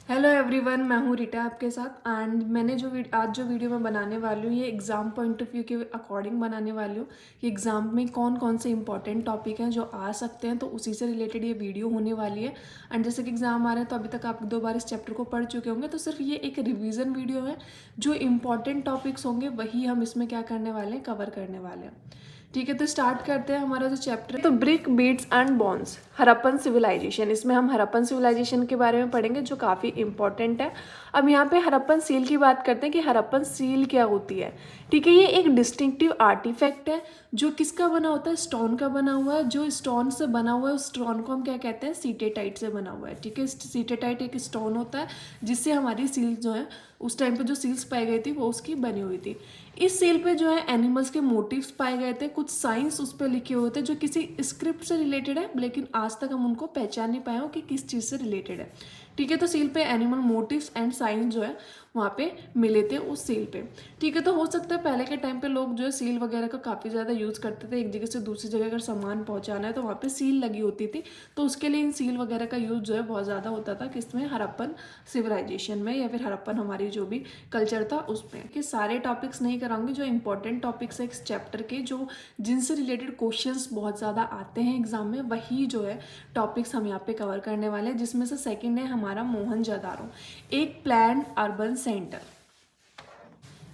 Hello everyone, मैं हूँ रीटा आपके साथ। एंड मैंने आज जो वीडियो मैं बनाने वाली हूँ ये एग्ज़ाम पॉइंट ऑफ व्यू के अकॉर्डिंग बनाने वाली हूँ कि एग्ज़ाम में कौन कौन से इंपॉर्टेंट टॉपिक हैं जो आ सकते हैं, तो उसी से रिलेटेड ये वीडियो होने वाली है। एंड जैसे कि एग्ज़ाम आ रहे हैं तो अभी तक आप 2 बार इस चैप्टर को पढ़ चुके होंगे, तो सिर्फ ये एक रिविज़न वीडियो है। जो इंपॉर्टेंट टॉपिक्स होंगे वही हम इसमें क्या करने वाले हैं, कवर करने वाले हैं। ठीक है, तो स्टार्ट करते हैं हमारा जो चैप्टर है। तो brick beads and bones, Harappan civilisation. इसमें हम हड़प्पन सिविलाइजेशन के बारे में पढ़ेंगे जो काफ़ी इंपॉर्टेंट है। अब यहाँ पे हड़प्पन सील की बात करते हैं कि हड़प्पन सील क्या होती है। ठीक है, ये एक डिस्टिंक्टिव आर्टिफैक्ट है जो किसका बना होता है, स्टोन का बना हुआ है। जो स्टोन से बना हुआ है उस स्टोन को हम क्या कहते हैं, सीटेटाइट से बना हुआ है। ठीक है, सीटेटाइट एक स्टोन होता है जिससे हमारी सील जो है उस टाइम पे जो सील्स पाई गई थी वो उसकी बनी हुई थी। इस सील पे जो है एनिमल्स के मोटिव्स पाए गए थे, कुछ साइंस उस पर लिखे हुए थे जो किसी स्क्रिप्ट से रिलेटेड है, लेकिन आज तक हम उनको पहचान नहीं पाए हो कि किस चीज़ से रिलेटेड है। ठीक है, तो सील पे एनिमल मोटिव्स एंड साइंस जो है वहाँ पे मिले थे उस सील पे। ठीक है, तो हो सकता है पहले के टाइम पे लोग जो है सील वगैरह का काफ़ी ज़्यादा यूज़ करते थे। एक जगह से दूसरी जगह अगर सामान पहुँचाना है तो वहाँ पे सील लगी होती थी, तो उसके लिए इन सील वगैरह का यूज़ जो है बहुत ज़्यादा होता था किसमें, हड़प्पन सिविलाइजेशन में, या फिर हड़प्पन हमारी जो भी कल्चर था उसमें। कि सारे टॉपिक्स नहीं कराऊंगी, जो इंपॉर्टेंट टॉपिक्स है इस चैप्टर के, जो जिनसे रिलेटेड क्वेश्चंस बहुत ज़्यादा आते हैं एग्जाम में, वही जो है टॉपिक्स हम यहाँ पे कवर करने वाले हैं। जिसमें से सेकंड है हमारा मोहनजोदारो, एक प्लान्ड अर्बन सेंटर।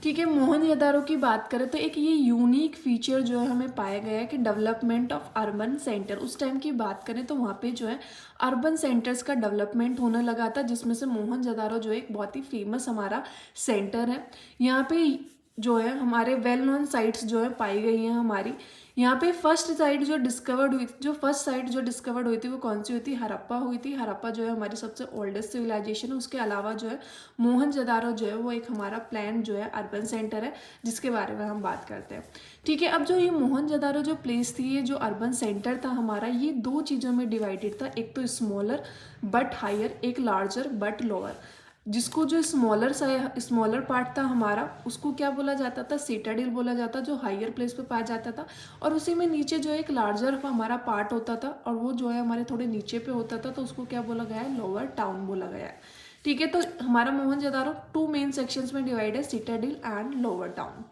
ठीक है, मोहनजोदारो की बात करें तो एक ये यूनिक फीचर जो है हमें पाया गया है कि डेवलपमेंट ऑफ अर्बन सेंटर। उस टाइम की बात करें तो वहाँ पे जो है अर्बन सेंटर्स का डेवलपमेंट होने लगा था, जिसमें से मोहनजोदारो जो एक बहुत ही फेमस हमारा सेंटर है। यहाँ पे जो है हमारे वेल नोन साइट्स जो है पाई गई हैं हमारी। यहाँ पे फर्स्ट साइट जो डिस्कवर्ड हुई, जो फर्स्ट साइट जो डिस्कवर्ड हुई थी वो कौन सी हुई थी, हड़प्पा हुई थी। हड़प्पा जो है हमारी सबसे ओल्डेस्ट सिविलाइजेशन है। उसके अलावा जो है मोहनजोदारो जो है वो एक हमारा प्लान जो है अर्बन सेंटर है, जिसके बारे में हम बात करते हैं। ठीक है, अब जो ये मोहनजोदारो जो प्लेस थी, ये जो अर्बन सेंटर था हमारा, ये 2 चीज़ों में डिवाइडेड था। एक तो स्मॉलर बट हायर, एक लार्जर बट लोअर। जिसको जो स्मॉलर पार्ट था हमारा, उसको क्या बोला जाता था, सिटाडेल बोला जाता, जो हायर प्लेस पे पाया जाता था। और उसी में नीचे जो एक लार्जर हमारा पार्ट होता था और वो जो है हमारे थोड़े नीचे पे होता था, तो उसको क्या बोला गया है, लोअर टाउन बोला गया है। ठीक है, तो हमारा मोहनजोदारो 2 मेन सेक्शंस में डिवाइड है, सिटाडेल एंड लोअर टाउन।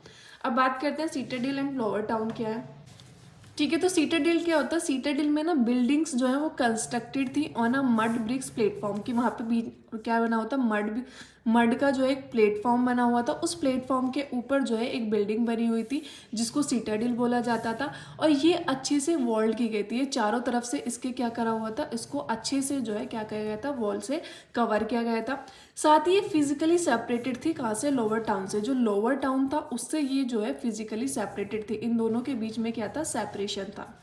अब बात करते हैं सिटाडेल एंड लोअर टाउन क्या है। ठीक है, तो सीटाडेल क्या होता है, सीटाडेल में ना बिल्डिंग्स जो है वो कंस्ट्रक्टेड थी on a mud bricks platform की। वहाँ पे भी क्या बना होता, मड का जो एक प्लेटफॉर्म बना हुआ था। उस प्लेटफॉर्म के ऊपर जो है एक बिल्डिंग बनी हुई थी जिसको सीटाडेल बोला जाता था। और ये अच्छे से वॉल्ड की गई थी, ये चारों तरफ से इसके क्या करा हुआ था, इसको अच्छे से जो है क्या किया गया था, वॉल से कवर किया गया था। साथ ही ये फिजिकली सेपरेटेड थी कहाँ से, लोअर टाउन से। जो लोअर टाउन था उससे ये जो है फिजिकली सेपरेटेड थी, इन दोनों के बीच में क्या था, सेपरेशन था।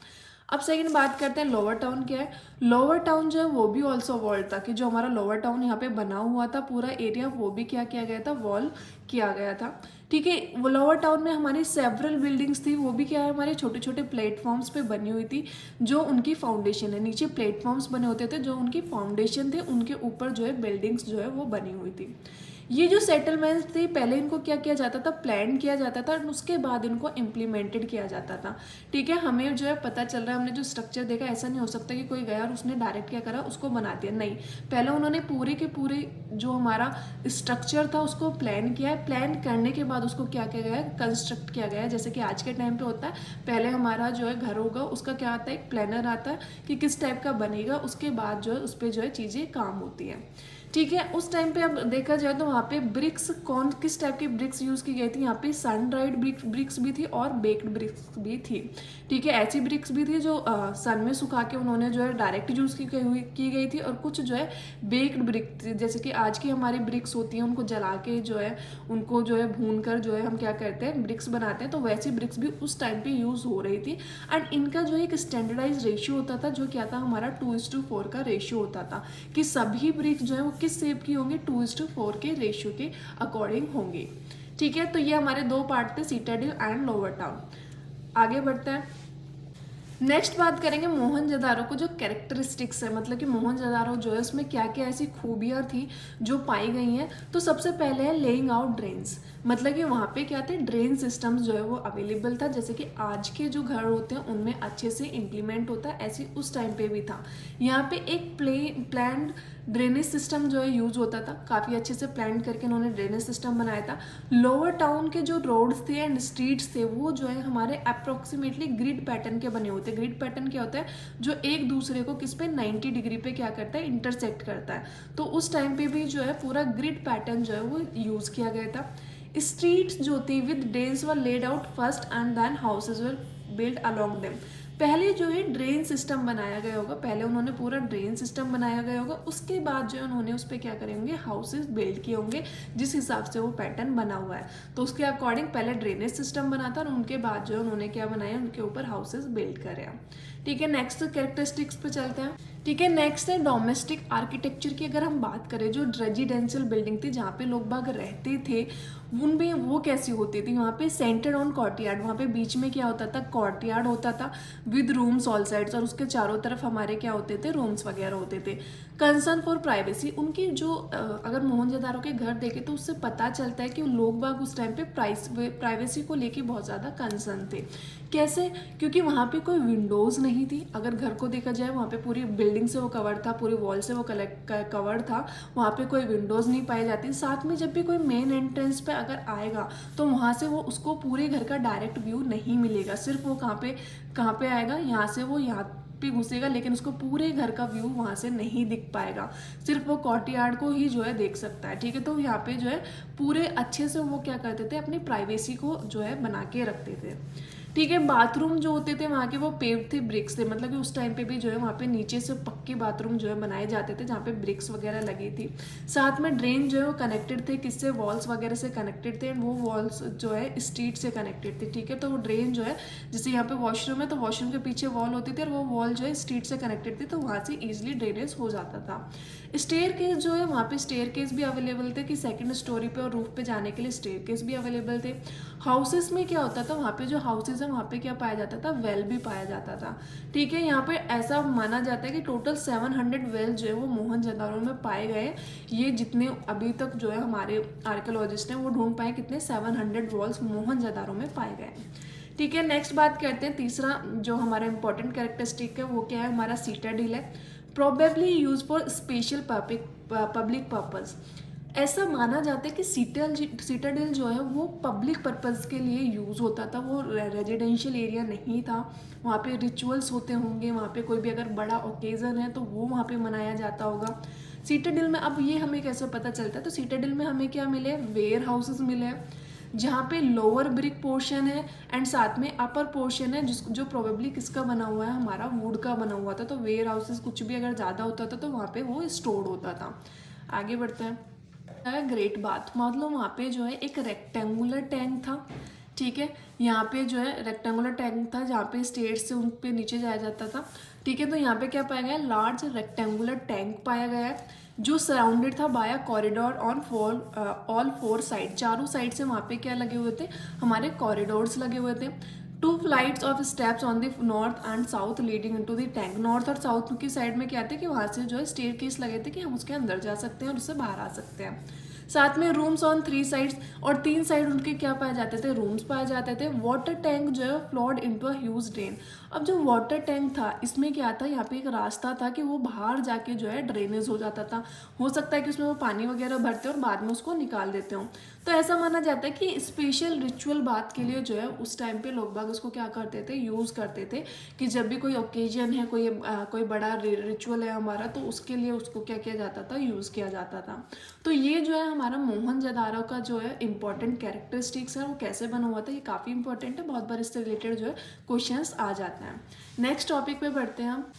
अब सेकंड बात करते हैं लोअर टाउन क्या है। लोअर टाउन जो है वो भी ऑल्सो वॉल्ड था, कि जो हमारा लोअर टाउन यहाँ पे बना हुआ था पूरा एरिया, वो भी क्या किया गया था, वॉल किया गया था। ठीक है, वो लोअर टाउन में हमारी सेवरल बिल्डिंग्स थी, वो भी क्या है, हमारे छोटे छोटे प्लेटफॉर्म्स पे बनी हुई थी, जो उनकी फाउंडेशन है। नीचे प्लेटफॉर्म्स बने होते थे, जो उनकी फाउंडेशन थे, उनके ऊपर जो है बिल्डिंग्स जो है वो बनी हुई थी। ये जो सेटलमेंट्स थे पहले इनको क्या किया जाता था, प्लान किया जाता था, और उसके बाद इनको इम्प्लीमेंटेड किया जाता था। ठीक है, हमें जो है पता चल रहा है, हमने जो स्ट्रक्चर देखा, ऐसा नहीं हो सकता कि कोई गया और उसने डायरेक्ट क्या करा, उसको बना दिया। नहीं, पहले उन्होंने पूरे के पूरे जो हमारा स्ट्रक्चर था उसको प्लान किया है। प्लान करने के बाद उसको क्या किया गया है, कंस्ट्रक्ट किया गया है। जैसे कि आज के टाइम पे होता है, पहले हमारा जो है घर होगा, उसका क्या आता है, एक प्लानर आता है कि किस टाइप का बनेगा, उसके बाद जो है उस पर जो है चीज़ें काम होती हैं। ठीक है, उस टाइम पे अब देखा जाए तो वहाँ पे ब्रिक्स किस टाइप की ब्रिक्स यूज़ की गई थी, यहाँ पे सन ड्राइड ब्रिक्स भी थी और बेक्ड ब्रिक्स भी थी। ठीक है, ऐसी ब्रिक्स भी थी जो सन में सुखा के उन्होंने जो है डायरेक्ट यूज़ की गई थी, और कुछ जो है बेक्ड ब्रिक, जैसे कि आज की हमारी ब्रिक्स होती हैं, उनको जला के जो है उनको जो है भून कर जो है हम क्या करते हैं, ब्रिक्स बनाते हैं। तो वैसी ब्रिक्स भी उस टाइम पे यूज़ हो रही थी। एंड इनका जो एक स्टैंडर्डाइज रेशियो होता था, जो क्या था, हमारा 2:4 का रेशियो होता था, कि सभी ब्रिक्स जो है वो किस शेप की होंगी, 2:4 के रेशियो के अकॉर्डिंग होंगी। ठीक है, तो ये हमारे 2 पार्ट थे, सिटाडेल एंड लोअर टाउन। आगे बढ़ते हैं, नेक्स्ट बात करेंगे मोहनजोदारो को जो कैरेक्टरिस्टिक्स है, मतलब कि मोहनजोदारो जो है उसमें क्या क्या ऐसी खूबियाँ थी जो पाई गई हैं। तो सबसे पहले है लेइंग आउट ड्रेन्स, मतलब कि वहाँ पे क्या थे, ड्रेन सिस्टम्स जो है वो अवेलेबल था। जैसे कि आज के जो घर होते हैं उनमें अच्छे से इम्प्लीमेंट होता है, ऐसे उस टाइम पे भी था। यहाँ पे एक प्लान्ड ड्रेनेज सिस्टम जो है यूज़ होता था, काफ़ी अच्छे से प्लान करके उन्होंने ड्रेनेज सिस्टम बनाया था। लोअर टाउन के जो रोड्स थे एंड स्ट्रीट्स थे वो जो है हमारे अप्रोक्सीमेटली ग्रिड पैटर्न के बने होते हैं। ग्रिड पैटर्न क्या होता है, जो एक दूसरे को किस पे 90 डिग्री पे क्या करता है, इंटरसेक्ट करता है। तो उस टाइम पे भी जो है पूरा ग्रिड पैटर्न जो है वो यूज़ किया गया था। स्ट्रीट्स जो थी with drains were laid out first and then houses were build along them. पहले जो है ड्रेन सिस्टम बनाया गया होगा, पहले उन्होंने पूरा ड्रेन सिस्टम बनाया गया होगा, उसके बाद जो है उन्होंने उस पर क्या करेंगे, हाउसेस बिल्ड किए होंगे जिस हिसाब से वो पैटर्न बना हुआ है। तो उसके अकॉर्डिंग पहले ड्रेनेज सिस्टम बना था और उनके बाद जो है उन्होंने क्या बनाया, उनके ऊपर हाउसेस बिल्ड करे। ठीक है, नेक्स्ट कैरेक्टरिस्टिक्स पे चलते हैं। ठीक है, नेक्स्ट है डोमेस्टिक आर्किटेक्चर की। अगर हम बात करें, जो रेजिडेंशियल बिल्डिंग थी जहाँ पे लोग बाग रहते थे उनमें वो कैसी होती थी, वहाँ पे सेंटर्ड ऑन कोर्टयार्ड, वहाँ पे बीच में क्या होता था, कोर्टयार्ड होता था विद रूम्स ऑल साइड्स, और उसके चारों तरफ हमारे क्या होते थे, रूम्स वगैरह होते थे। कंसर्न फॉर प्राइवेसी, उनकी जो अगर मोहनजोदारो के घर देखे तो उससे पता चलता है कि लोग बाग उस टाइम पे प्राइवेसी को लेके बहुत ज़्यादा कंसर्न थे। कैसे, क्योंकि वहाँ पे कोई विंडोज़ नहीं थी। अगर घर को देखा जाए वहाँ पे पूरी बिल्डिंग से वो कवर्ड था, पूरी वॉल से वो कवर्ड था, वहाँ पे कोई विंडोज़ नहीं पाई जाती। साथ में जब भी कोई मेन एंट्रेंस पे अगर आएगा तो वहाँ से वो उसको पूरे घर का डायरेक्ट व्यू नहीं मिलेगा, सिर्फ वो कहाँ पे आएगा, यहाँ से वो यहाँ पे घुसेगा, लेकिन उसको पूरे घर का व्यू वहाँ से नहीं दिख पाएगा, सिर्फ वो कोर्टयार्ड को ही जो है देख सकता है। ठीक है, तो यहाँ पे जो है पूरे अच्छे से वो क्या करते थे, अपनी प्राइवेसी को जो है बना के रखते थे। ठीक है, बाथरूम जो होते थे वहाँ के वो पेव थे, ब्रिक्स थे, मतलब कि उस टाइम पे भी जो है वहाँ पे नीचे से पक्के बाथरूम जो है बनाए जाते थे जहाँ पे ब्रिक्स वगैरह लगी थी। साथ में ड्रेन जो है वो कनेक्टेड थे, किससे, वॉल्स वगैरह से कनेक्टेड थे, एंड वो वॉल्स जो है स्ट्रीट से कनेक्टेड थे। ठीक है, तो वो ड्रेन जो है, जैसे यहाँ पे वॉशरूम है तो वॉशरूम के पीछे वॉल होती थी और वो वॉल जो है स्ट्रीट से कनेक्टेड थी, तो वहाँ से ईजिली ड्रेनेज हो जाता था। स्टेयर केस जो है, वहाँ पे स्टेयर केस भी अवेलेबल थे कि सेकंड स्टोरी पे और रूफ पे जाने के लिए स्टेयर केस भी अवेलेबल थे। हाउसेस में क्या होता था, वहाँ पे जो हाउसेस है वहाँ पे क्या पाया जाता था, वेल भी पाया जाता था। ठीक है, यहाँ पे ऐसा माना जाता है कि टोटल 700 वेल जो है वो मोहनजोदारो में पाए गए। ये जितने अभी तक जो है हमारे आर्कियोलॉजिस्ट हैं वो ढूंढ पाए, कितने 700 वॉल्स मोहनजोदारो में पाए गए। ठीक है, नेक्स्ट बात करते हैं, तीसरा जो हमारा इंपॉर्टेंट कैरेक्टरिस्टिक है वो क्या है, हमारा सीटाडिल है। Probably use for special public purpose. ऐसा माना जाता है कि सीटाडिल जो है वो पब्लिक पर्पज़ के लिए यूज़ होता था, वो रेजिडेंशियल एरिया नहीं था। वहाँ पे रिचुअल्स होते होंगे, वहाँ पे कोई भी अगर बड़ा ओकेज़न है तो वो वहाँ पे मनाया जाता होगा। सीटाडिल में अब ये हमें कैसे पता चलता है, तो सीटाडिल में हमें क्या मिले, वेयर हाउसेस मिले जहाँ पे लोअर ब्रिक पोर्शन है एंड साथ में अपर पोर्शन है जो प्रोबेबली किसका बना हुआ है, हमारा वुड का बना हुआ था। तो वेयर हाउसेस कुछ भी अगर ज़्यादा होता था तो वहाँ पे वो स्टोर्ड होता था। आगे बढ़ते हैं, ग्रेट बाथ, मतलब वहाँ पे जो है एक रेक्टेंगुलर टैंक था। ठीक है, यहाँ पे जो है रेक्टेंगुलर टैंक था जहाँ पे स्टेयर्स से उन पे नीचे जाया जाता था। ठीक है, तो यहाँ पे क्या पाया गया, लार्ज रेक्टेंगुलर टैंक पाया गया है जो सराउंडेड था by a corridor on all 4 side, चारों साइड से वहाँ पे क्या लगे हुए थे, हमारे कॉरिडोर्स लगे हुए थे। 2 flights of steps on the north and south leading into the tank. North और साउथ की साइड में क्या थे कि वहाँ से जो है स्टेयर केस लगे थे कि हम उसके अंदर जा सकते हैं और उससे बाहर आ सकते हैं। साथ में रूम्स ऑन 3 साइड्स, और 3 साइड उनके क्या पाए जाते थे, रूम्स पाए जाते थे। वाटर टैंक जो है flowed into a huge drain. अब जो वाटर टैंक था इसमें क्या था, यहाँ पे एक रास्ता था कि वो बाहर जाके जो है ड्रेनेज हो जाता था। हो सकता है कि उसमें वो पानी वगैरह भरते और बाद में उसको निकाल देते हो। तो ऐसा माना जाता है कि स्पेशल रिचुअल बात के लिए जो है उस टाइम पे लोग बाग उसको क्या करते थे, यूज़ करते थे कि जब भी कोई ओकेजन है, कोई बड़ा रिचुअल है हमारा, तो उसके लिए उसको क्या किया जाता था, यूज़ किया जाता था। तो ये जो है हमारा मोहनजोदारो का जो है इंपॉर्टेंट कैरेक्टरिस्टिक्स है, वो कैसे बना हुआ था, ये काफ़ी इंपॉर्टेंट है, बहुत बार इससे रिलेटेड जो है क्वेश्चंस आ जाते हैं। नेक्स्ट टॉपिक पे बढ़ते हैं हम।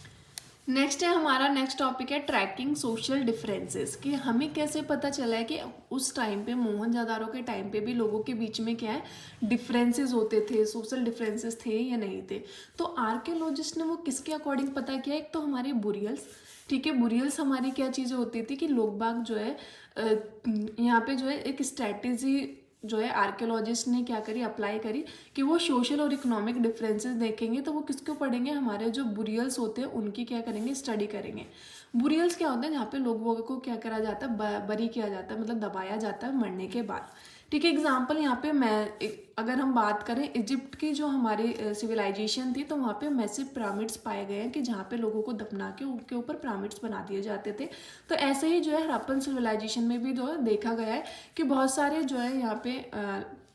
नेक्स्ट है हमारा, नेक्स्ट टॉपिक है ट्रैकिंग सोशल डिफरेंसेस, कि हमें कैसे पता चला है कि उस टाइम पे मोहनजोदारो के टाइम पे भी लोगों के बीच में क्या है, डिफरेंसेस होते थे, सोशल डिफरेंसेस थे या नहीं थे। तो आर्कियोलॉजिस्ट ने वो किसके अकॉर्डिंग पता किया, एक तो हमारे बुरियल्स। ठीक है, बुरियल्स हमारी क्या चीज़ें होती थी कि लोग बाग जो है यहाँ पे जो है एक स्ट्रैटेजी जो है आर्कियोलॉजिस्ट ने क्या करी, अप्लाई करी कि वो सोशल और इकोनॉमिक डिफरेंसेस देखेंगे। तो वो किसको पढ़ेंगे, हमारे जो बुरियल्स होते हैं उनकी क्या करेंगे, स्टडी करेंगे। बुरियल्स क्या होता है, जहाँ पे लोगों को क्या करा जाता है, बरी किया जाता है, मतलब दबाया जाता है मरने के बाद। ठीक है, एग्जाम्पल यहाँ पे अगर हम बात करें इजिप्ट की जो हमारी सिविलाइजेशन थी, तो वहाँ पे मैसिव पिरामिड्स पाए गए हैं कि जहाँ पे लोगों को दफना के उनके ऊपर पिरामिड्स बना दिए जाते थे। तो ऐसे ही जो है हड़प्पन सिविलाइजेशन में भी जो है देखा गया है कि बहुत सारे जो है यहाँ पे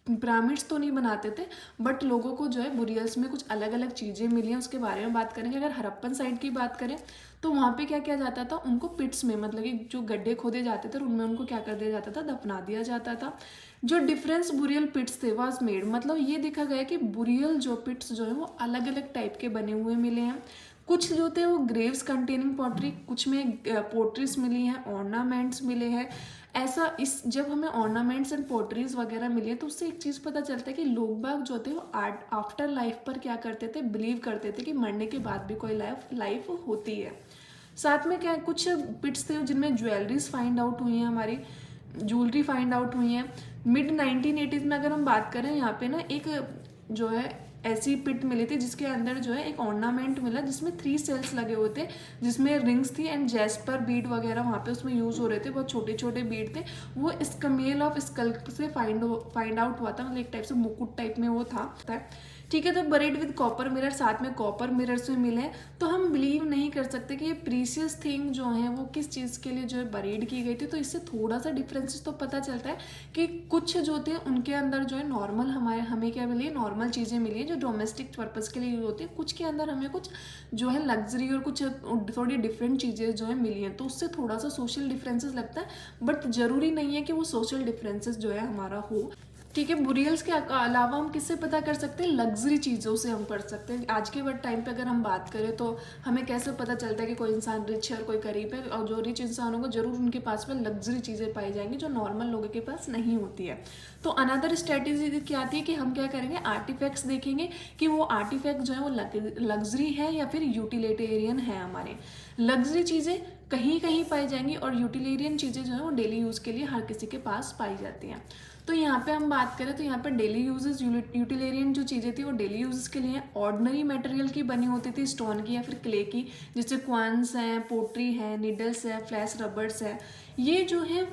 पिरामिड्स तो नहीं बनाते थे, बट लोगों को जो है बुरियल्स में कुछ अलग अलग चीज़ें मिली हैं, उसके बारे में बात करेंगे। अगर हड़प्पन साइड की बात करें तो वहाँ पे क्या किया जाता था, उनको पिट्स में, मतलब कि जो गड्ढे खोदे जाते थे उनमें उनको क्या कर दिया जाता था, दफना दिया जाता था। जो डिफरेंस बुरियल पिट्स थे वाज मेड, मतलब ये देखा गया कि बुरियल जो पिट्स जो है वो अलग अलग टाइप के बने हुए मिले हैं। कुछ जो थे वो ग्रेव्स कंटेनिंग पॉटरी, कुछ में पोट्रीज मिली हैं, ऑर्नामेंट्स मिले हैं। ऐसा जब हमें ऑर्नामेंट्स एंड पोट्रीज वगैरह मिली है तो उससे एक चीज़ पता चलता है कि लोग बाग जो थे वो आफ्टर लाइफ पर क्या करते थे, बिलीव करते थे कि मरने के बाद भी कोई लाइफ होती है। साथ में क्या कुछ पिट्स थे जिनमें ज्वेलरीज फाइंड आउट हुई हैं, हमारी ज्वेलरी फाइंड आउट हुई हैं। मिड 1980s में अगर हम बात करें, यहाँ पे ना एक जो है ऐसी पिट मिली थी जिसके अंदर जो है एक ऑर्नामेंट मिला जिसमें 3 सेल्स लगे हुए थे, जिसमें रिंग्स थी एंड जेस्पर बीड वगैरह वहाँ पे उसमें यूज हो रहे थे, बहुत छोटे छोटे बीड थे। वो स्कमेल ऑफ स्कल्प से फाइंड आउट हुआ था, मतलब एक टाइप से मुकुट टाइप में वो था। ठीक है, तो बरीड विद कॉपर मिरर, साथ में कॉपर मिरर्स भी मिले। तो हम बिलीव नहीं कर सकते कि ये प्रीशियस थिंग जो है वो किस चीज़ के लिए जो है बरीड की गई थी। तो इससे थोड़ा सा डिफरेंसेस तो पता चलता है कि कुछ जो थे उनके अंदर जो है नॉर्मल हमें क्या मिली है, नॉर्मल चीज़ें मिली है जो डोमेस्टिक पर्पज़ के लिए यूज होती है। कुछ के अंदर हमें कुछ जो है लग्जरी और कुछ थोड़ी डिफरेंट चीज़ें जो है मिली हैं, तो उससे थोड़ा सा सोशल डिफरेंसेस लगता है, बट ज़रूरी नहीं है कि वो सोशल डिफरेंसेस जो है हमारा हो। ठीक है, बुरियल्स के अलावा हम किससे पता कर सकते हैं, लग्जरी चीज़ों से हम कर सकते हैं। आज के टाइम पे अगर हम बात करें तो हमें कैसे पता चलता है कि कोई इंसान रिच है और कोई गरीब है, और जो रिच इंसान होगा जरूर उनके पास में लग्जरी चीज़ें पाई जाएंगी जो नॉर्मल लोगों के पास नहीं होती है। तो अनदर स्ट्रेटेजी क्या आती है कि हम क्या करेंगे, आर्टिफैक्ट्स देखेंगे कि वो आर्टिफैक्ट जो है वो लग्जरी है या फिर यूटिलिटेरियन है। हमारे लग्जरी चीज़ें कहीं कहीं पाई जाएंगी और यूटिलिटेरियन चीज़ें जो है वो डेली यूज़ के लिए हर किसी के पास पाई जाती हैं। तो यहाँ पे हम बात करें तो यहाँ पे डेली यूजेस, यूटिलिटेरियन जो चीज़ें थी वो डेली यूजेस के लिए ऑर्डिनरी मटेरियल की बनी होती थी, स्टोन की या फिर क्ले की, जैसे क्वांस हैं, पोट्री है, निडल्स है, फ्लैश रबर्स है। ये जो है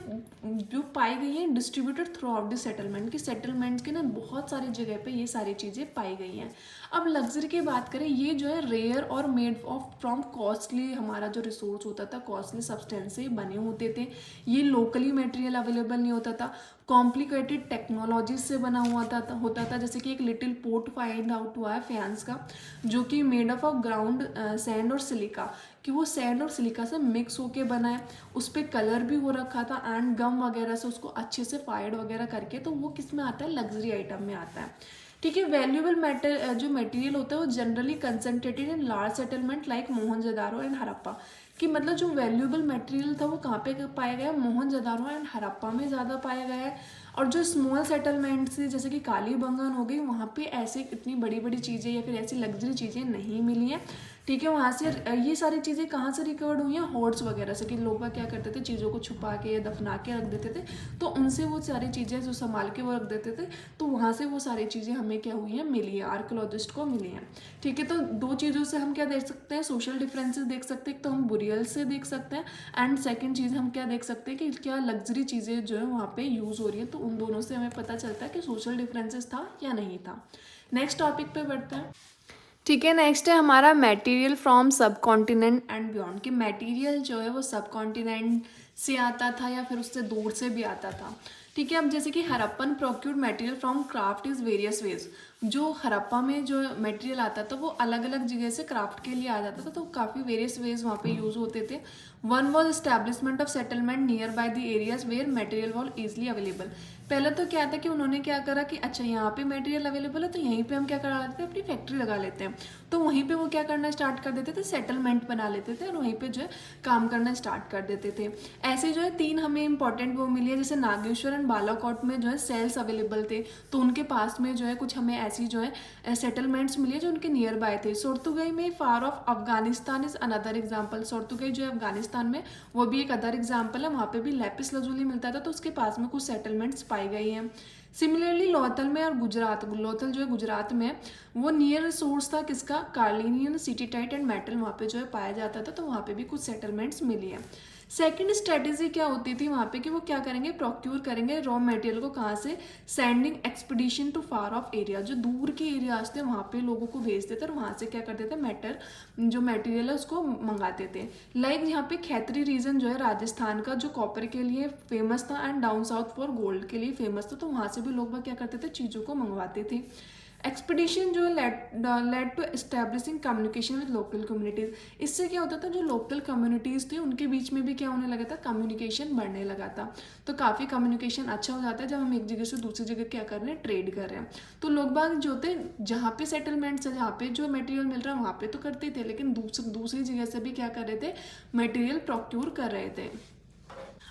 जो पाई गई है distributed through out the settlement, की सेटलमेंट्स के ना बहुत सारी जगह पे ये सारी चीज़ें पाई गई हैं। अब लग्जरी की बात करें, ये जो है रेयर और मेड ऑफ फ्रॉम कॉस्टली, हमारा जो रिसोर्स होता था कॉस्टली सब्सटेंस से बने होते थे। ये लोकली मटेरियल अवेलेबल नहीं होता था, कॉम्प्लिकेटेड टेक्नोलॉजी से बना हुआ होता था। जैसे कि एक लिटिल पोर्ट फाइंड आउट हुआ है फ्रांस का, जो कि मेड ऑफ ग्राउंड सैंड और सिलिका, कि वो सैंड और सिलिका से मिक्स होके बना है, उस पर कलर भी हो रखा था एंड गम वगैरह से उसको अच्छे से फायर्ड वगैरह करके, तो वो किस में आता है, लग्जरी आइटम में आता है। ठीक है, वैल्यूएबल मैटर जो मटेरियल होता है वो generally concentrated in large settlement like Mohenjodaro and Harappa, कि मतलब जो वैल्यूएबल मटेरियल था वो कहाँ पे पाया गया, मोहनजोदारो एंड हड़प्पा में ज़्यादा पाया गया है। और जो स्मॉल सेटलमेंट्स थी जैसे कि कालीबंगन हो गई, वहाँ पे ऐसे इतनी बड़ी बड़ी चीज़ें या फिर ऐसी लग्जरी चीज़ें नहीं मिली हैं। ठीक है, वहाँ से ये सारी चीज़ें कहाँ से रिकवर्ड हुई हैं, होर्ड्स वगैरह से, कि लोग क्या करते थे, चीज़ों को छुपा के या दफना के रख देते थे, तो उनसे वो सारी चीज़ें जो संभाल के वो रख देते थे, तो वहाँ से वो सारी चीज़ें हमें क्या हुई हैं, मिली है, आर्कियोलॉजिस्ट को मिली हैं। ठीक है, तो 2 चीज़ों से हम क्या देख सकते हैं, सोशल डिफरेंसेस देख सकते हैं। एक तो हम बुरियल से देख सकते हैं एंड सेकेंड चीज़ हम क्या देख सकते हैं कि क्या लग्जरी चीज़ें जो है वहाँ पे यूज़ हो रही है, तो उन दोनों से हमें पता चलता है कि सोशल डिफरेंसेस था या नहीं था। नेक्स्ट टॉपिक पे बढ़ते हैं। ठीक है, नेक्स्ट है हमारा मटेरियल फ्रॉम सब कॉन्टिनेंट एंड बियॉन्ड, कि मटेरियल जो है वो सब कॉन्टिनेंट से आता था या फिर उससे दूर से भी आता था। ठीक है, अब जैसे कि Harappan procured material from craft is various ways, जो हड़प्पा में जो मटेरियल आता था वो अलग अलग जगह से क्राफ्ट के लिए आ जाता था, तो काफ़ी वेरियस वेज वहाँ पे यूज़ होते थे। One was establishment of settlement near by the areas where material was easily available. पहले तो क्या था कि उन्होंने क्या करा कि अच्छा यहाँ पे मटेरियल अवेलेबल है तो यहीं पे हम क्या करा लेते हैं, अपनी फैक्ट्री लगा लेते हैं। तो वहीं पे वो क्या करना स्टार्ट कर देते थे, सेटलमेंट बना लेते थे और वहीं पे जो है काम करना स्टार्ट कर देते थे। ऐसे जो है 3 हमें इंपॉर्टेंट वो मिली है, जैसे नागेश्वर एंड बालाकोट में जो है सेल्स अवेलेबल थे, तो उनके पास में जो है कुछ हमें ऐसी जो है सेटलमेंट्स मिली है जो उनके नियर बाय थे। सोर्तुगई में far of Afghanistan is another example, Shortugai जो है अफगानिस्तान में, वो भी एक अदर एग्जाम्पल है। वहाँ पे भी लैपिस लजुली मिलता था, तो उसके पास में कुछ सेटलमेंट्स पाई गई हैं। सिमिलरली लोथल में और गुजरात, लोथल जो है गुजरात में, वो नियर सोर्स था किसका, कार्लिनियन सिटीटाइट एंड मेटल, वहाँ पे जो है पाया जाता था, तो वहाँ पे भी कुछ सेटलमेंट्स मिली है। सेकंड स्ट्रेटेजी क्या होती थी वहाँ पे कि वो क्या करेंगे, प्रोक्यूर करेंगे रॉ मटेरियल को कहाँ से, sending expedition to far off area, जो दूर के एरियाज थे वहाँ पे लोगों को भेजते थे और वहाँ से क्या करते थे, जो मटेरियल है उसको मंगाते थे। लाइक यहाँ पे खैतरी रीजन जो है राजस्थान का, जो कॉपर के लिए फेमस था and down south for gold के लिए फेमस था, तो वहाँ से भी लोग क्या करते थे, चीज़ों को मंगवाते थे। एक्सपीडिशन जो led to establishing communication with local communities, इससे क्या होता था, जो लोकल कम्युनिटीज़ थी उनके बीच में भी क्या होने लगा था, कम्युनिकेशन बढ़ने लगा था। तो काफ़ी कम्युनिकेशन अच्छा हो जाता है जब हम एक जगह से दूसरी जगह क्या कर रहे हैं, ट्रेड कर रहे हैं। तो लोग बाग जो थे, जहाँ पे सेटलमेंट्स है, जहाँ पे जो मटेरियल मिल रहा है वहाँ पे तो करते थे, लेकिन दूसरी जगह से भी क्या कर रहे थे, मटेरियल प्रोक्यूर कर रहे थे।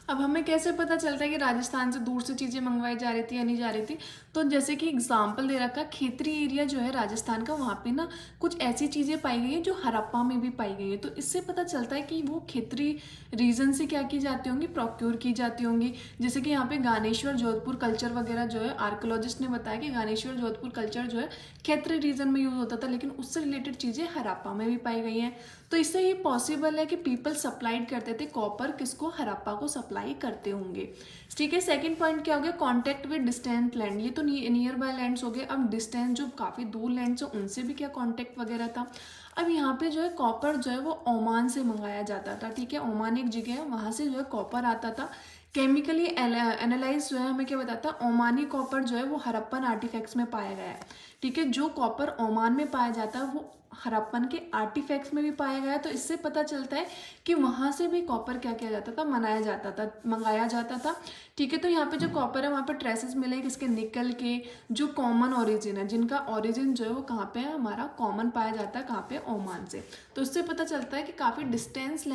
अब हमें कैसे पता चलता है कि राजस्थान से दूर से चीज़ें मंगवाई जा रही थी या नहीं जा रही थी, तो जैसे कि एग्जाम्पल दे रखा, खेतरी एरिया जो है राजस्थान का, वहाँ पे ना कुछ ऐसी चीज़ें पाई गई हैं जो हड़प्पा में भी पाई गई है। तो इससे पता चलता है कि वो खेतरी रीजन से क्या की जाती होंगी, प्रोक्योर की जाती होंगी। जैसे कि यहाँ पे गानेश्वर जोधपुर कल्चर वगैरह जो है, आर्कोलॉजिस्ट ने बताया कि गानेश्वर जोधपुर कल्चर जो है खेतरी रीजन में यूज होता था, लेकिन उससे रिलेटेड चीज़ें हड़प्पा में भी पाई गई हैं। तो इससे ये पॉसिबल है कि पीपल सप्लाइड करते थे कॉपर, किसको, हड़प्पा को सप्लाई करते होंगे। ठीक है, सेकंड पॉइंट क्या हो गया, कॉन्टेक्ट विद डिस्टेंट लैंड, ये तो नियर बाय लैंड्स हो गए। अब डिस्टेंस जो काफ़ी दूर लैंड्स हो उनसे भी क्या कॉन्टेक्ट वगैरह था। अब यहाँ पे जो है कॉपर जो है वो ओमान से मंगाया जाता था। ठीक है, ओमान एक जगह है, वहाँ से जो है कॉपर आता था। केमिकली एनालाइज जो है हमें क्या बताता है, ओमानी कॉपर जो है वो हड़प्पन आर्टिफैक्ट्स में पाया गया है। ठीक है, जो कॉपर ओमान में पाया जाता है वो हड़प्पन के आर्टिफैक्ट्स में भी पाया गया है। तो इससे पता चलता है कि वहाँ से भी कॉपर क्या किया जाता था, मंगाया जाता था। ठीक है, तो यहाँ पे जो कॉपर है वहाँ पे ट्रेसेस मिले किसके, निकल के, जो कॉमन ओरिजिन है, जिनका ओरिजिन जो है वो कहाँ पे है, हमारा कॉमन पाया जाता है कहाँ पे, ओमान से। तो इससे पता चलता है कि काफ़ी डिस्टेंस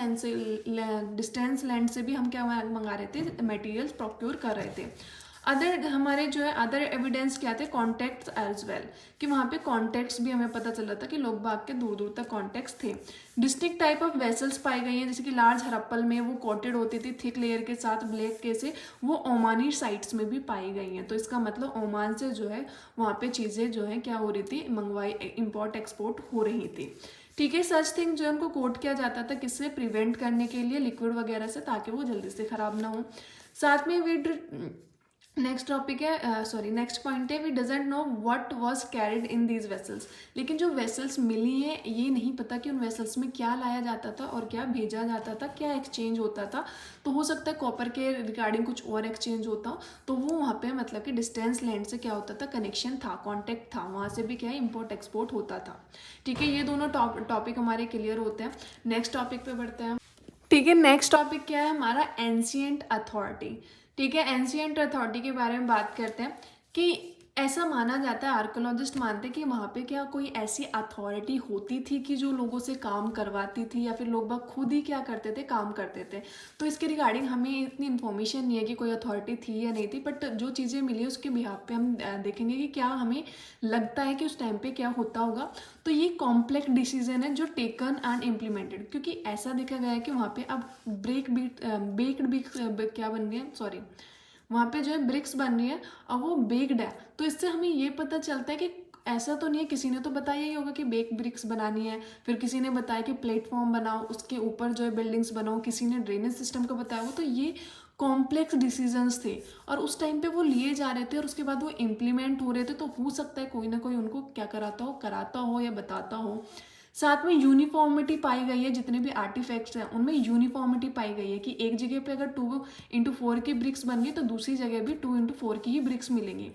लैंड से भी हम क्या मंगा रहे थे, मटेरियल्स प्रोक्योर कर रहे थे। अदर हमारे जो है अदर एविडेंस क्या थे, कॉन्टेक्ट्स एज वेल, कि वहाँ पे कॉन्टेक्ट्स भी हमें पता चल रहा था कि लोग बाग के दूर दूर तक कॉन्टेक्ट्स थे। डिस्टिंक्ट टाइप ऑफ वेसल्स पाई गई हैं, जैसे कि लार्ज हड़प्पल में वो कोटेड होती थी थिक लेयर के साथ ब्लैक के से, वो ओमानी साइट्स में भी पाई गई हैं। तो इसका मतलब ओमान से जो है वहाँ पे चीज़ें जो है क्या हो रही थी, मंगवाई, इम्पोर्ट एक्सपोर्ट हो रही थी। ठीक है, सच थिंग जो है उनको कोट किया जाता था किससे, प्रिवेंट करने के लिए, लिक्विड वगैरह से, ताकि वो जल्दी से ख़राब ना हो। साथ में वी नेक्स्ट टॉपिक है, नेक्स्ट पॉइंट है, we doesn't know what was carried in these vessels, लेकिन जो वेसल्स मिली हैं ये नहीं पता कि उन वेसल्स में क्या लाया जाता था और क्या भेजा जाता था, क्या एक्सचेंज होता था। तो हो सकता है कॉपर के रिगार्डिंग कुछ और एक्सचेंज होता हो, तो वो वहाँ पे मतलब कि डिस्टेंस लैंड से क्या होता था, कनेक्शन था, कॉन्टेक्ट था, वहाँ से भी क्या है, इम्पोर्ट एक्सपोर्ट होता था। ठीक है, ये दोनों टॉपिक हमारे क्लियर होते हैं। नेक्स्ट टॉपिक पे बढ़ते हैं। ठीक है, नेक्स्ट टॉपिक क्या है हमारा, एंशिएंट अथॉरिटी। ठीक है, एंशिएंट अथॉरिटी के बारे में बात करते हैं कि ऐसा माना जाता है, आर्कोलॉजिस्ट मानते हैं कि वहाँ पे क्या कोई ऐसी अथॉरिटी होती थी कि जो लोगों से काम करवाती थी, या फिर लोग बाग खुद ही क्या करते थे, काम करते थे। तो इसके रिगार्डिंग हमें इतनी इन्फॉर्मेशन नहीं है कि कोई अथॉरिटी थी या नहीं थी, बट जो चीज़ें मिली है उसके बिहाफ पे हम देखेंगे कि क्या हमें लगता है कि उस टाइम पे क्या होता होगा। तो ये कॉम्प्लेक्स डिसीजन है जो टेकन एंड इम्प्लीमेंटेड, क्योंकि ऐसा देखा गया है कि वहाँ पे अब बेक्ड क्या बन रही है, वहाँ पे जो है ब्रिक्स बन रही है और वो बेक्ड है। तो इससे हमें ये पता चलता है कि ऐसा तो नहीं है, किसी ने तो बताया ही होगा कि बेक ब्रिक्स बनानी है, फिर किसी ने बताया कि प्लेटफॉर्म बनाओ, उसके ऊपर जो है बिल्डिंग्स बनाओ, किसी ने ड्रेनेज सिस्टम का बताया हो। तो ये कॉम्प्लेक्स डिसीजंस थे और उस टाइम पे वो लिए जा रहे थे और उसके बाद वो इम्प्लीमेंट हो रहे थे। तो हो सकता है कोई ना कोई उनको क्या कराता हो या बताता हो। साथ में यूनिफॉर्मिटी पाई गई है, जितने भी आर्टिफैक्ट्स हैं उनमें यूनिफॉर्मिटी पाई गई है कि एक जगह पे अगर 2x4 की ब्रिक्स बन गई तो दूसरी जगह भी 2x4 की ही ब्रिक्स मिलेंगी।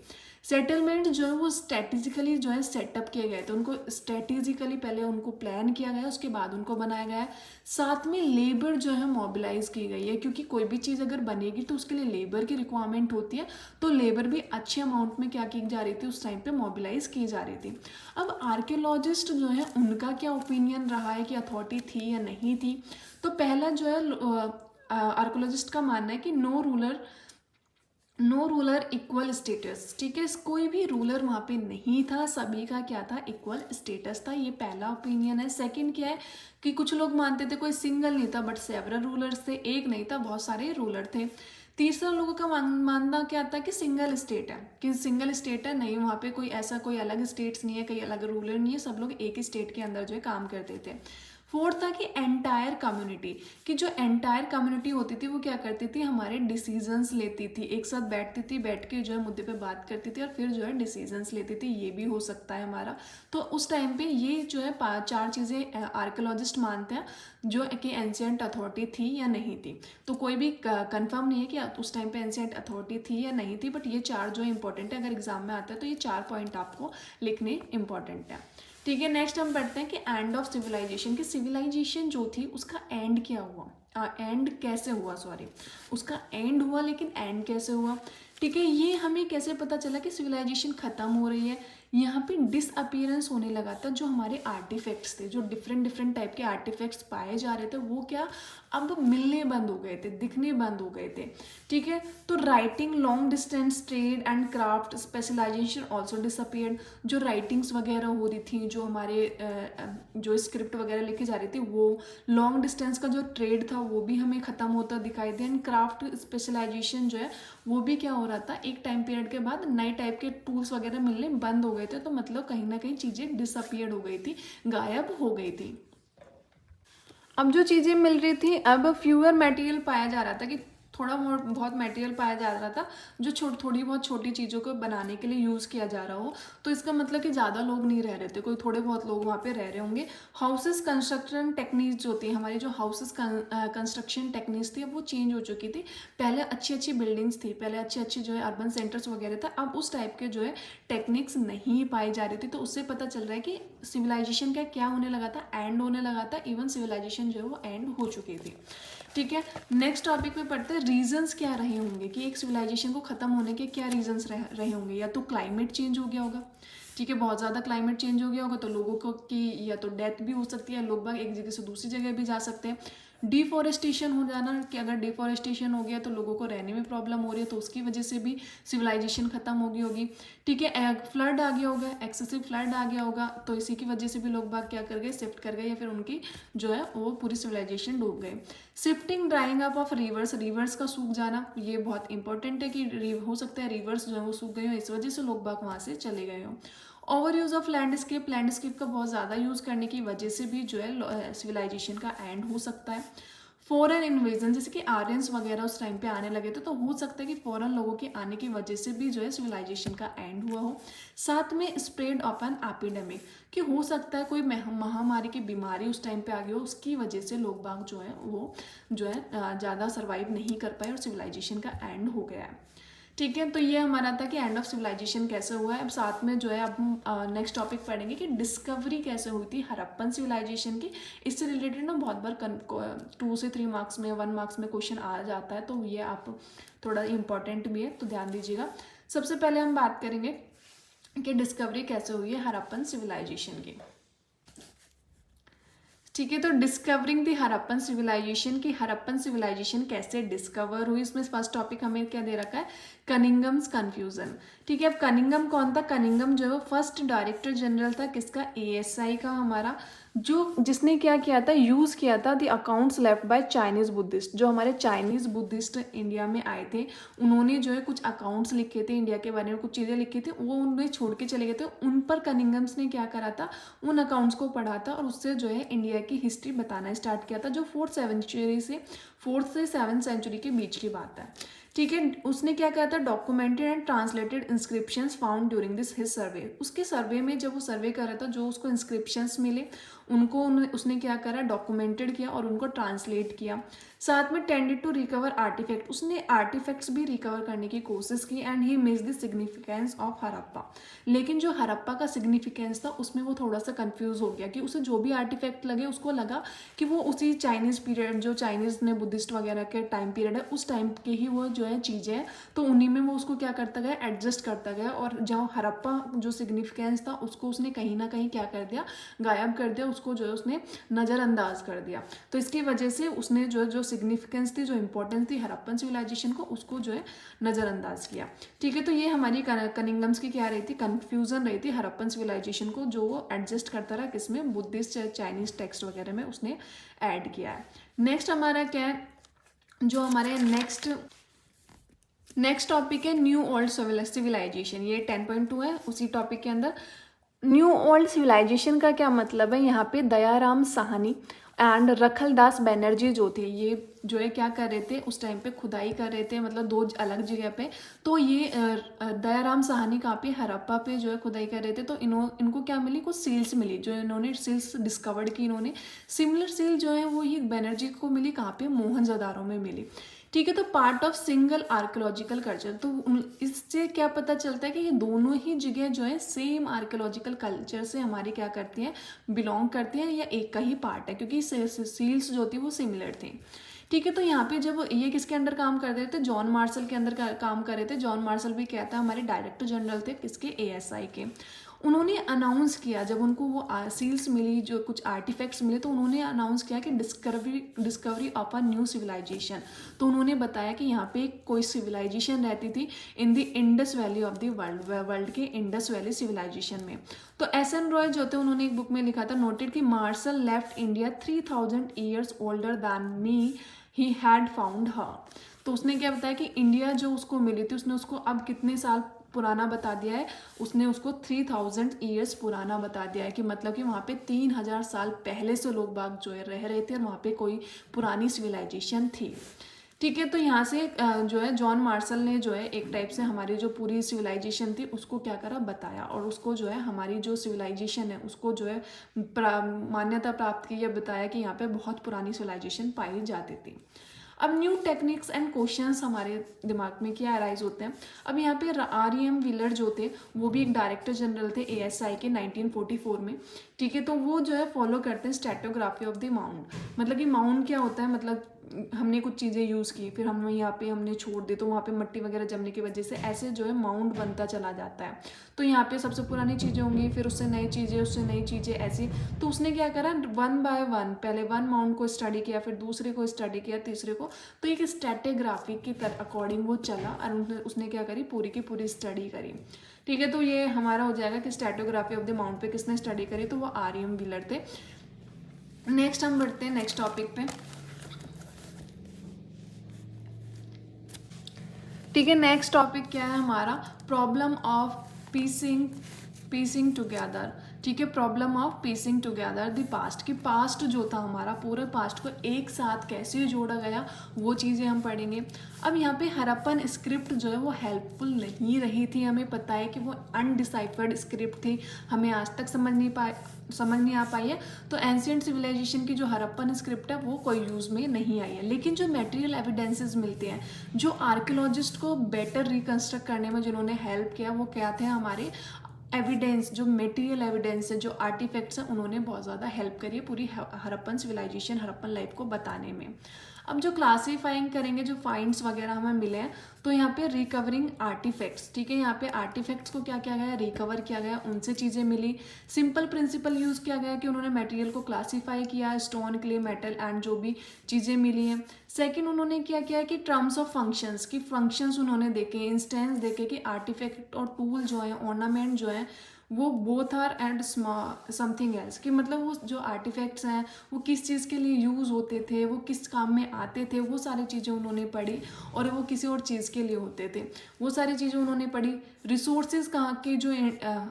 सेटलमेंट जो है वो स्ट्रेटेजिकली जो है सेटअप किए गए थे, उनको स्ट्रेटेजिकली पहले उनको प्लान किया गया, उसके बाद उनको बनाया गया है। साथ में लेबर जो है मोबिलाइज की गई है, क्योंकि कोई भी चीज़ अगर बनेगी तो उसके लिए लेबर की रिक्वायरमेंट होती है। तो लेबर भी अच्छे अमाउंट में क्या की जा रही थी, उस टाइम पे मोबिलाइज की जा रही थी। अब आर्कियोलॉजिस्ट जो है उनका क्या ओपिनियन रहा है कि अथॉरिटी थी या नहीं थी। तो पहला जो है आर्कियोलॉजिस्ट का मानना है कि नो रूलर इक्वल स्टेटस। ठीक है, कोई भी रूलर वहाँ पे नहीं था, सभी का क्या था, इक्वल स्टेटस था। ये पहला ओपिनियन है। सेकंड क्या है कि कुछ लोग मानते थे कोई सिंगल नहीं था बट सेवरल रूलर्स थे, एक नहीं था बहुत सारे रूलर थे। तीसरा लोगों का मानना क्या था कि सिंगल स्टेट है, नहीं वहाँ पे कोई अलग स्टेट्स नहीं है, कोई अलग रूलर नहीं है, सब लोग एक ही स्टेट के अंदर जो है काम करते थे। फोर्थ था कि एंटायर कम्युनिटी, कि जो एंटायर कम्युनिटी होती थी वो क्या करती थी, हमारे डिसीजंस लेती थी, एक साथ बैठती थी, बैठ के जो है मुद्दे पे बात करती थी और फिर जो है डिसीजंस लेती थी। ये भी हो सकता है हमारा। तो उस टाइम पे ये जो है चार चीज़ें आर्कियोलॉजिस्ट मानते हैं जो कि एंशियंट अथॉरिटी थी या नहीं थी। तो कोई भी कंफर्म नहीं है कि उस टाइम पे एंशियंट अथॉरिटी थी या नहीं थी, बट ये चार जो इंपॉर्टेंट है, अगर एग्जाम में आता है तो ये 4 पॉइंट आपको लिखने इंपॉर्टेंट है। ठीक है, नेक्स्ट हम पढ़ते हैं कि एंड ऑफ सिविलाइजेशन, कि सिविलाइजेशन जो थी उसका एंड क्या हुआ, एंड कैसे हुआ, सॉरी, उसका एंड हुआ लेकिन एंड कैसे हुआ। ठीक है, ये हमें कैसे पता चला कि सिविलाइजेशन खत्म हो रही है। यहाँ पे डिसअपियरेंस होने लगा था, जो हमारे आर्टिफैक्ट्स थे, जो डिफरेंट डिफरेंट टाइप के आर्टिफैक्ट्स पाए जा रहे थे, वो क्या अब मिलने बंद हो गए थे, दिखने बंद हो गए थे। ठीक है, तो writing, long distance trade and craft specialisation also disappeared. जो राइटिंग्स वगैरह हो रही थी, जो हमारे जो स्क्रिप्ट वगैरह लिखी जा रही थी, वो लॉन्ग डिस्टेंस का जो ट्रेड था वो भी हमें ख़त्म होता दिखाई दिया। एंड क्राफ्ट स्पेशलाइजेशन जो है वो भी क्या हो रहा था, एक टाइम पीरियड के बाद नए टाइप के टूल्स वगैरह मिलने बंद हो गए थे। तो मतलब कहीं ना कहीं चीज़ें डिसअपियर्ड हो गई थी, गायब हो गई थी। अब जो चीज़ें मिल रही थी, अब फ्यूअर मटेरियल पाया जा रहा था, कि थोड़ा बहुत मटेरियल पाया जा रहा था जो थोड़ी बहुत छोटी चीज़ों को बनाने के लिए यूज़ किया जा रहा हो। तो इसका मतलब कि ज़्यादा लोग नहीं रह रहे थे, कोई थोड़े बहुत लोग वहाँ पे रह रहे होंगे। हाउसेस कंस्ट्रक्शन टेक्निक्स जो थी, हमारी जो हाउसेस कंस्ट्रक्शन टेक्निक्स थी, अब वो चेंज हो चुकी थी। पहले अच्छी अच्छी बिल्डिंग्स थी, पहले अच्छी अच्छी जो है अर्बन सेंटर्स वगैरह था, अब उस टाइप के जो है टेक्निक्स नहीं पाई जा रही थी। तो उससे पता चल रहा है कि सिविलाइजेशन का क्या होने लगा था, एंड होने लगा था। इवन सिविलाइजेशन जो है वो एंड हो चुकी थी। ठीक है, नेक्स्ट टॉपिक में पढ़ते हैं रीजंस क्या रहे होंगे, कि एक सिविलाइजेशन को खत्म होने के क्या रीजंस रहे होंगे। या तो क्लाइमेट चेंज हो गया होगा, ठीक है, बहुत ज़्यादा क्लाइमेट चेंज हो गया होगा तो लोगों को की या तो डेथ भी हो सकती है, लोग बाग एक जगह से दूसरी जगह भी जा सकते हैं। डिफॉरेस्टेशन हो जाना, कि अगर डिफॉरेस्टेशन हो गया तो लोगों को रहने में प्रॉब्लम हो रही है, तो उसकी वजह से भी सिविलाइजेशन खत्म हो गई होगी। ठीक है, फ्लड आ गया होगा, एक्सेसिव फ्लड आ गया होगा, तो इसी की वजह से भी लोग बाग क्या कर गए, शिफ्ट कर गए, या फिर उनकी जो है वो पूरी सिविलाइजेशन डूब गए। Shifting, drawing up of reverse, reverse का सूख जाना, ये बहुत इंपॉर्टेंट है कि हो सकता है रिवर्स जो है वो सूख गए हो, इस वजह से लोग बाग वहाँ से चले गए हो। Over use of landscape, landscape का बहुत ज़्यादा यूज़ करने की वजह से भी जो है सिविलाइजेशन का एंड हो सकता है। फॉरेन इन्वेजन, जैसे कि आर्यंस वगैरह उस टाइम पे आने लगे थे, तो हो सकता है कि फॉरेन लोगों के आने की वजह से भी जो है सिविलाइजेशन का एंड हुआ हो। साथ में स्प्रेड ऑफ एन एपिडेमिक, कि हो सकता है कोई महामारी की बीमारी उस टाइम पे आ गई हो, उसकी वजह से लोग बाग जो है वो जो है ज़्यादा सर्वाइव नहीं कर पाए और सिविलाइजेशन का एंड हो गया है। ठीक है, तो ये हमारा था कि एंड ऑफ सिविलाइजेशन कैसे हुआ है। अब साथ में जो है अब हम नेक्स्ट टॉपिक पढ़ेंगे कि डिस्कवरी कैसे हुई थी हड़प्पन सिविलाइजेशन की। इससे रिलेटेड ना बहुत बार 2 से 3 मार्क्स में, 1 मार्क्स में क्वेश्चन आ जाता है, तो ये आप थोड़ा इंपॉर्टेंट भी है, तो ध्यान दीजिएगा। सबसे पहले हम बात करेंगे कि डिस्कवरी कैसे हुई है हड़प्पन सिविलाइजेशन की। ठीक है, तो डिस्कवरिंग दी हड़प्पन सिविलाइजेशन, की हड़प्पन सिविलाइजेशन कैसे डिस्कवर हुई, इसमें फर्स्ट टॉपिक हमें क्या दे रखा है, कनिंगम्स कन्फ्यूजन। ठीक है, अब कनिंगम कौन था, कनिंगम जो है फर्स्ट डायरेक्टर जनरल था किसका, एएसआई का हमारा, जो जिसने क्या किया था, यूज़ किया था the accounts left by Chinese Buddhist. जो हमारे चाइनीज बुद्धिस्ट इंडिया में आए थे, उन्होंने जो है कुछ अकाउंट्स लिखे थे, इंडिया के बारे में कुछ चीज़ें लिखी थी, वो उन्हें छोड़ के चले गए थे। उन पर कनिंगम्स ने क्या करा था, उन अकाउंट्स को पढ़ा था और उससे जो है इंडिया की हिस्ट्री बताना स्टार्ट किया था, जो 4th से 7th सेंचुरी के बीच की बात है। ठीक है, उसने क्या कहा था, documented and translated inscriptions found during this his survey. उसके सर्वे में जब वो सर्वे कर रहा था, जो उसको इंस्क्रिप्शंस मिले उनको उसने क्या करा, डॉक्यूमेंटेड किया और उनको ट्रांसलेट किया। साथ में टेंडेड टू रिकवर आर्टिफैक्ट, उसने आर्टिफैक्ट्स भी रिकवर करने की कोशिश की। And he miss the significance of Harappa, लेकिन जो हड़प्पा का सिग्निफिकेंस था उसमें वो थोड़ा सा कंफ्यूज हो गया, कि उसे जो भी आर्टिफैक्ट लगे उसको लगा कि वो उसी चाइनीज पीरियड, जो चाइनीज ने बुद्धिस्ट वगैरह के टाइम पीरियड है उस टाइम के ही वो जो है चीज़ें हैं, तो उन्हीं में वो उसको क्या करता गया, एडजस्ट करता गया। और जहाँ हड़प्पा जो सिग्निफिकेंस था उसको उसने कहीं ना कहीं क्या कर दिया, गायब कर दिया, उसको जो है उसने नज़रअंदाज कर दिया। तो इसकी वजह से उसने जो सिग्निफिकेंस थी, जो इंपॉर्टेंस थी हड़प्पन सिविलाइजेशन को, उसको जो है नज़रअंदाज किया। ठीक है, तो ये हमारी कनिंगम्स की क्या रही थी, कन्फ्यूजन रही थी हड़प्पन सिविलाइजेशन को, जो वो एडजस्ट करता रहा किसमें, बुद्धिस्ट चाइनीज टेक्स्ट वगैरह में उसने ऐड किया है। नेक्स्ट हमारा क्या है, जो हमारे नेक्स्ट टॉपिक है न्यू ओल्ड सिविलाइजेशन। ये 10.2 है उसी टॉपिक के अंदर। न्यू ओल्ड सिविलाइजेशन का क्या मतलब है, यहाँ पे दयाराम साहनी एंड रखलदास बनर्जी जो थे, ये जो है क्या कर रहे थे उस टाइम पे, खुदाई कर रहे थे, मतलब दो अलग जगह पे। तो ये दयाराम साहनी कहाँ पे, हड़प्पा पे जो है खुदाई कर रहे थे। तो इनको क्या मिली, कुछ सील्स मिली, जो इन्होंने सील्स डिस्कवर्ड की इन्होंने। सिमिलर सील जो है वो ही बनर्जी को मिली कहाँ पे, मोहनजोदारो में मिली। ठीक है, तो part of single archaeological culture, तो इससे क्या पता चलता है कि ये दोनों ही जगह जो है सेम आर्कोलॉजिकल कल्चर से हमारी क्या करती हैं, बिलोंग करती हैं, या एक का ही पार्ट है, क्योंकि सील्स जो थी वो सिमिलर थी। ठीक है, तो यहाँ पे जब ये किसके अंडर काम कर रहे थे, जॉन मार्शल के अंदर काम कर रहे थे। जॉन मार्शल भी कहता है हमारे डायरेक्टर जनरल थे किसके, ASI के। उन्होंने अनाउंस किया जब उनको वो सील्स मिली, जो कुछ आर्टिफैक्ट्स मिले, तो उन्होंने अनाउंस किया कि discovery of a new civilisation. तो उन्होंने बताया कि यहाँ पे कोई सिविलाइजेशन रहती थी in the Indus valley of the world के इंडस वैली सिविलाइजेशन में। तो SN रॉय जो थे उन्होंने एक बुक में लिखा था, नोटेड कि Marshall left India 3000 years older than me he had found her. तो उसने क्या बताया कि इंडिया जो उसको मिली थी, उसने उसको अब कितने साल पुराना बता दिया है, उसने उसको 3000 ईयर्स पुराना बता दिया है, कि मतलब कि वहाँ पे 3000 साल पहले से लोग बाग जो है रह रहे थे, और वहाँ पे कोई पुरानी सिविलाइजेशन थी। ठीक है, तो यहाँ से जो है जॉन मार्शल ने जो है एक टाइप से हमारी जो पूरी सिविलाइजेशन थी उसको क्या करा, बताया, और उसको जो है हमारी जो सिविलाइजेशन है उसको जो है मान्यता प्राप्त की, या बताया कि यहाँ पे बहुत पुरानी सिविलाइजेशन पाई जाती थी। अब न्यू टेक्निक्स एंड क्वेश्चंस हमारे दिमाग में क्या अराइज होते हैं। अब यहाँ पे REM व्हीलर जो थे वो भी एक डायरेक्टर जनरल थे ASI के 1944 में। ठीक है, तो वो जो है फॉलो करते हैं स्ट्रेटोग्राफी ऑफ द माउंट। मतलब कि माउंट क्या होता है, मतलब हमने कुछ चीज़ें यूज़ की, फिर हम यहाँ पे हमने छोड़ दी, तो वहाँ पे मिट्टी वगैरह जमने की वजह से ऐसे जो है माउंट बनता चला जाता है। तो यहाँ पे सबसे पुरानी चीज़ें होंगी, फिर उससे नई चीज़ें, उससे नई चीज़ें, ऐसी। तो उसने क्या करा, 1 बाय 1 पहले 1 माउंट को स्टडी किया, फिर दूसरे को स्टडी किया, तीसरे को। तो एक स्ट्रेटोग्राफी के अकॉर्डिंग वो चला, और उसने क्या करी, पूरी की पूरी स्टडी करी। ठीक है, तो ये हमारा हो जाएगा कि स्ट्रेटोग्राफी ऑफ द माउंट पे किसने स्टडी करी, तो वो REM व्हीलर थे। नेक्स्ट हम बढ़ते हैं नेक्स्ट टॉपिक पे। ठीक है, नेक्स्ट टॉपिक क्या है हमारा, प्रॉब्लम ऑफ पीसिंग टुगेदर। ठीक है, problem of piecing together the past, कि पास्ट जो था हमारा, पूरे पास्ट को एक साथ कैसे जोड़ा गया, वो चीज़ें हम पढ़ेंगे। अब यहाँ पे हड़प्पन स्क्रिप्ट जो है वो हेल्पफुल नहीं रही थी, हमें पता है कि वो अनडिसाइफर्ड स्क्रिप्ट थी, हमें आज तक समझ नहीं आ पाई है। तो एंशिएंट सिविलाइजेशन की जो हड़प्पन स्क्रिप्ट है वो कोई यूज़ में नहीं आई है। लेकिन जो मटेरियल एविडेंसेस मिलते हैं, जो आर्कियोलॉजिस्ट को बेटर रिकंस्ट्रक्ट करने में जिन्होंने हेल्प किया, वो क्या थे, हमारे एविडेंस, जो मटेरियल एविडेंस है, जो आर्टिफैक्ट्स हैं, उन्होंने बहुत ज़्यादा हेल्प करी है पूरी हड़प्पन सिविलाइजेशन, हड़प्पन लाइफ को बताने में। अब जो क्लासीफाइंग करेंगे, जो फाइंड्स वगैरह हमें मिले हैं, तो यहाँ पे रिकवरिंग आर्टिफैक्ट्स। ठीक है, यहाँ पे आर्टिफैक्ट्स को क्या किया गया, रिकवर किया गया, उनसे चीज़ें मिली। सिंपल प्रिंसिपल यूज़ किया गया कि उन्होंने मटेरियल को क्लासीफाई किया, स्टोन, क्ले, मेटल एंड जो भी चीज़ें मिली हैं। सेकंड, उन्होंने क्या किया कि टर्म्स ऑफ फंक्शंस, की फंक्शंस उन्होंने देखे, इंस्टेंस देखे कि आर्टिफैक्ट और टूल जो है, ऑर्नामेंट जो है, वो both are and something else, कि मतलब वो जो आर्टिफैक्ट्स हैं वो किस चीज़ के लिए यूज़ होते थे, वो किस काम में आते थे, वो सारी चीज़ें उन्होंने पढ़ी, और वो किसी और चीज़ के लिए होते थे, वो सारी चीज़ें उन्होंने पढ़ी। रिसोर्सेज कहाँ के जो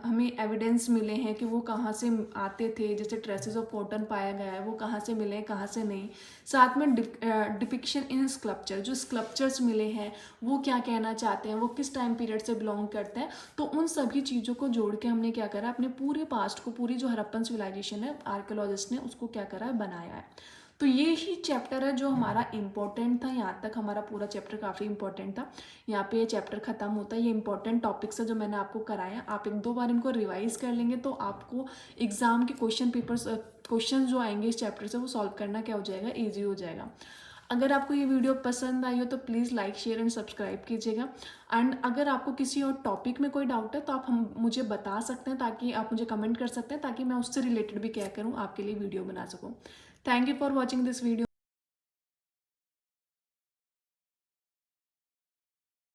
हमें एविडेंस मिले हैं कि वो कहाँ से आते थे, जैसे ट्रेसेस ऑफ कॉटन पाया गया है, वो कहाँ से मिले, कहाँ से नहीं। साथ में डिपिक्शन इन स्कल्पचर, जो स्कल्पचर्स मिले हैं वो क्या कहना चाहते हैं, वो किस टाइम पीरियड से बिलोंग करते हैं। तो उन सभी चीज़ों को जोड़ के हमने क्या करा, अपने पूरे पास्ट को, पूरी जो हड़प्पन सिविलाइजेशन है, आर्कियोलॉजिस्ट ने उसको क्या करा है, बनाया है। तो ये ही चैप्टर है जो हमारा इम्पोर्टेंट था। यहाँ तक हमारा पूरा चैप्टर काफ़ी इंपॉर्टेंट था। यहाँ पे ये चैप्टर खत्म होता है। ये इंपॉर्टेंट टॉपिक्स है जो मैंने आपको कराया, आप 1-2 बार इनको रिवाइज कर लेंगे तो आपको एग्जाम के क्वेश्चन जो आएंगे इस चैप्टर से वो सॉल्व करना क्या हो जाएगा, ईजी हो जाएगा। अगर आपको ये वीडियो पसंद आई हो तो please like, share and subscribe कीजिएगा। एंड अगर आपको किसी और टॉपिक में कोई डाउट है तो आप मुझे बता सकते हैं, ताकि आप मुझे कमेंट कर सकते हैं, ताकि मैं उससे रिलेटेड भी क्या करूँ, आपके लिए वीडियो बना सकूँ। Thank you for watching this video.